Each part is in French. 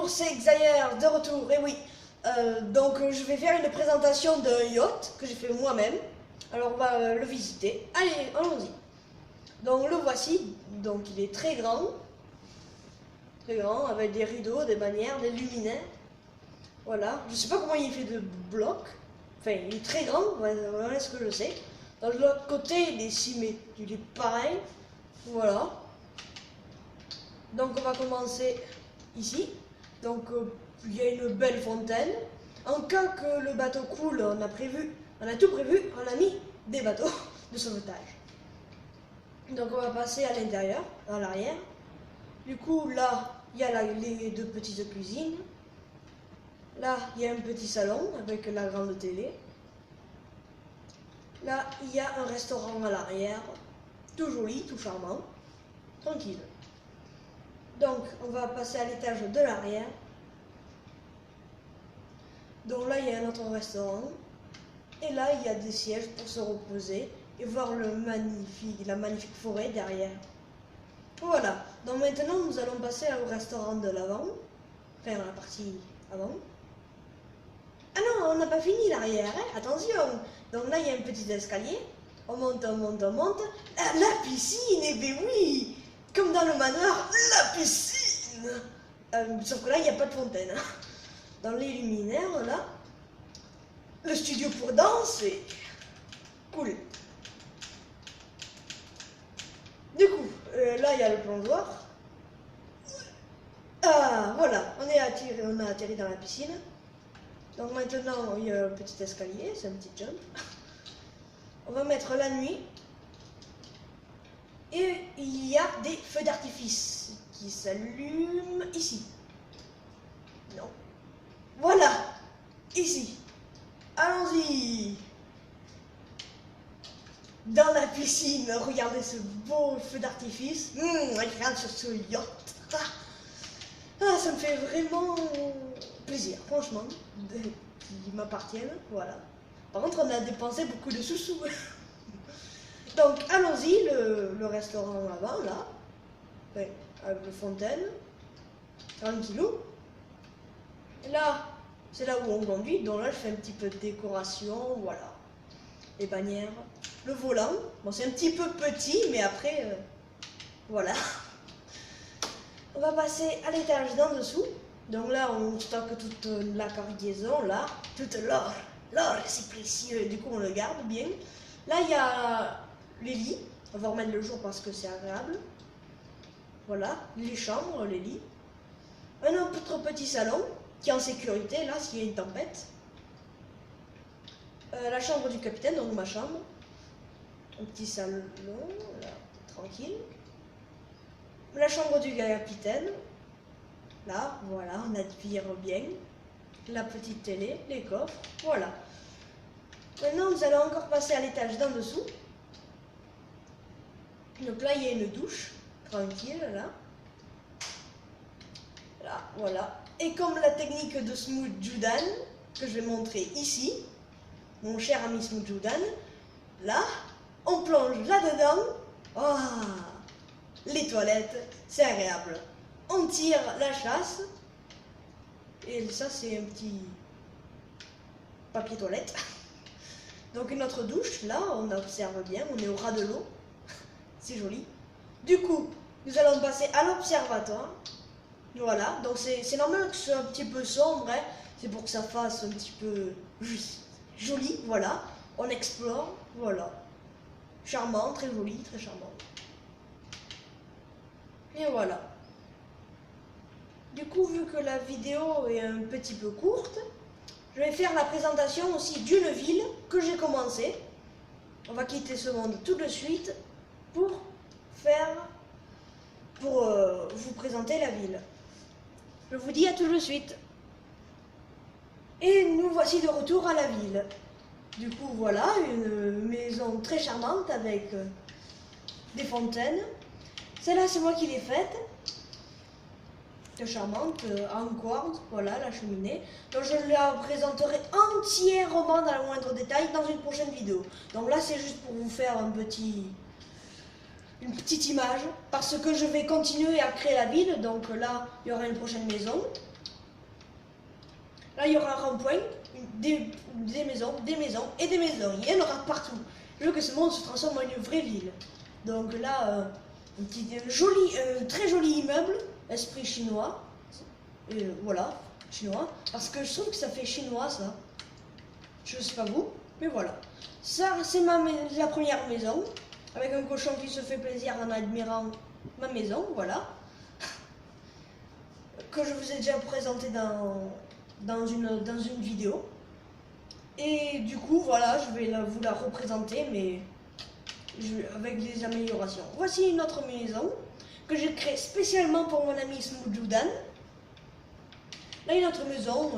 Bonjour, c'est Xayer de retour, et oui. Donc je vais faire une présentation d'un yacht que j'ai fait moi-même. Alors on va le visiter. Allez, allons-y. Donc le voici, donc il est très grand, avec des rideaux, des bannières, des luminaires. Voilà, je sais pas comment il fait de blocs. Enfin, il est très grand, voilà ce que je sais. Dans l'autre côté, il est pareil. Voilà. Donc on va commencer ici. Donc il y a une belle fontaine. En cas que le bateau coule, on a tout prévu, on a mis des bateaux de sauvetage. Donc on va passer à l'intérieur, à l'arrière. Du coup là, il y a les deux petites cuisines. Là, il y a un petit salon avec la grande télé. Là, il y a un restaurant à l'arrière, tout joli, tout charmant, tranquille. Donc, on va passer à l'étage de l'arrière. Donc là, il y a un autre restaurant. Et là, il y a des sièges pour se reposer et voir la magnifique forêt derrière. Voilà. Donc maintenant, nous allons passer au restaurant de l'avant. Enfin, la partie avant. Ah non, on n'a pas fini l'arrière, hein. Attention. Donc là, il y a un petit escalier. On monte, on monte, on monte. Ah, la piscine, eh bien oui. Comme dans le manoir, la piscine. Sauf que là, il n'y a pas de fontaine. Hein. Dans les luminaires, là, le studio pour danse, c'est cool. Du coup, là, il y a le plongeoir. Ah, voilà, on a atterri dans la piscine. Donc maintenant, il y a un petit escalier, c'est un petit jump. On va mettre la nuit. Et il y a des feux d'artifice qui s'allument ici. Non. Voilà, ici. Allons-y. Dans la piscine, regardez ce beau feu d'artifice. Regarde sur ce yacht. Ah, ça me fait vraiment plaisir, franchement, qu'ils m'appartiennent. Voilà. Par contre, on a dépensé beaucoup de sous-sous. Donc, allons-y, le restaurant avant, là. Ouais, avec le fontaine. Tranquillou. Là, c'est là où on conduit. Donc là, je fais un petit peu de décoration. Voilà. Les bannières. Le volant. Bon, c'est un petit peu petit, mais après, voilà. On va passer à l'étage d'en dessous. Donc là, on stocke toute la cargaison, là. Toute l'or. L'or, c'est précieux. Du coup, on le garde bien. Là, il y a les lits. On va remettre le jour parce que c'est agréable. Voilà, les chambres, les lits. Un autre petit salon qui est en sécurité, là, s'il y a une tempête. La chambre du capitaine, donc ma chambre. Un petit salon, là, tranquille. La chambre du capitaine. Là, voilà, on admire bien. La petite télé, les coffres, voilà. Maintenant, nous allons encore passer à l'étage d'en dessous. Donc là, il y a une douche, tranquille, là. Là, voilà. Et comme la technique de Smooth Judan, que je vais montrer ici, mon cher ami Smooth Judan, là, on plonge là-dedans. Oh, les toilettes, c'est agréable. On tire la chasse. Et ça, c'est un petit papier toilette. Donc une autre douche, là, on observe bien, on est au ras de l'eau. C'est joli. Du coup, nous allons passer à l'observatoire. Voilà, donc c'est normal que ce soit un petit peu sombre, hein. C'est pour que ça fasse un petit peu joli, voilà. On explore, voilà. Charmant, très joli, très charmant. Et voilà. Du coup, vu que la vidéo est un petit peu courte, je vais faire la présentation aussi d'une ville que j'ai commencé. On va quitter ce monde tout de suite pour vous présenter la ville. Je vous dis à tout de suite. Et nous voici de retour à la ville. Du coup, voilà, une maison très charmante avec des fontaines. Celle-là, c'est moi qui l'ai faite. Charmante, en quartz, voilà la cheminée. Donc je la présenterai entièrement dans le moindre détail dans une prochaine vidéo. Donc là c'est juste pour vous faire une petite image, parce que je vais continuer à créer la ville. Donc là il y aura une prochaine maison. Là, il y aura un rond-point, des maisons, des maisons et des maisons. Il y en aura partout. Je veux que ce monde se transforme en une vraie ville. Donc là, un très joli immeuble, esprit chinois. Et voilà, chinois. Parce que je trouve que ça fait chinois, ça. Je sais pas vous, mais voilà. Ça, c'est la première maison. Avec un cochon qui se fait plaisir en admirant ma maison, voilà. Que je vous ai déjà présenté dans une vidéo. Et du coup, voilà, je vais vous la représenter, mais avec des améliorations. Voici une autre maison que j'ai créée spécialement pour mon ami Smoojudan. Là, une autre maison,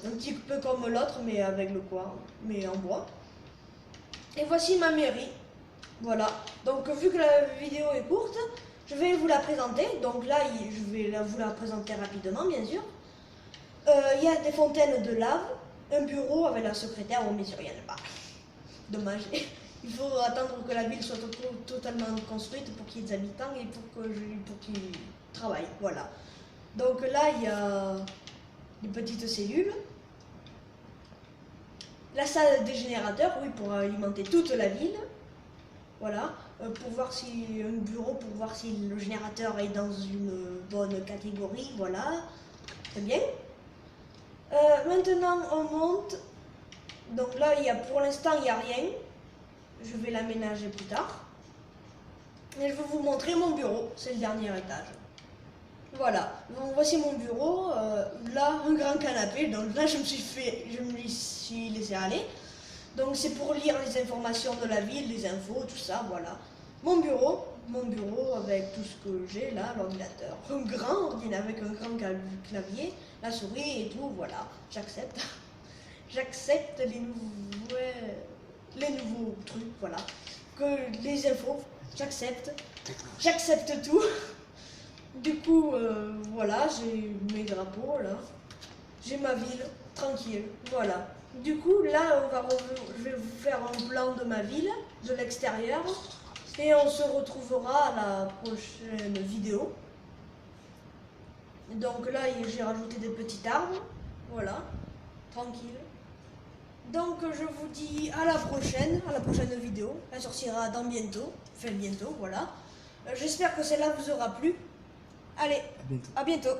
un petit peu comme l'autre, mais avec le coin, mais en bois. Et voici ma mairie. Voilà. Donc, vu que la vidéo est courte, je vais vous la présenter. Donc là, je vais vous la présenter rapidement, bien sûr. Il y a des fontaines de lave, un bureau avec la secrétaire. Oh, mais sûr, il n'y en a pas. Dommage. Il faut attendre que la ville soit totalement construite pour qu'il y ait des habitants et pour qu'ils travaillent. Voilà. Donc là, il y a des petites cellules. La salle des générateurs, oui, pour alimenter toute la ville. Voilà. Pour voir si un bureau, pour voir si le générateur est dans une bonne catégorie. Voilà. Très bien. Maintenant, on monte. Donc là, pour l'instant, il n'y a rien. Je vais l'aménager plus tard. Et je vais vous montrer mon bureau. C'est le dernier étage. Voilà. Donc voici mon bureau. Là, un grand canapé. Donc là, je me suis laissé aller. Donc c'est pour lire les informations de la ville, les infos, tout ça. Voilà. Mon bureau avec tout ce que j'ai là, l'ordinateur. Un grand ordinateur avec un grand clavier, la souris et tout. Voilà. J'accepte. J'accepte les nouveaux trucs, voilà. Que les infos, j'accepte tout. Du coup, voilà, j'ai mes drapeaux là. J'ai ma ville, tranquille, voilà. Du coup, là, je vais vous faire un plan de ma ville, de l'extérieur. Et on se retrouvera à la prochaine vidéo. Donc là, j'ai rajouté des petits arbres, voilà, tranquille. Donc je vous dis à la prochaine vidéo. Elle sortira bientôt, voilà. J'espère que celle-là vous aura plu. Allez, à bientôt.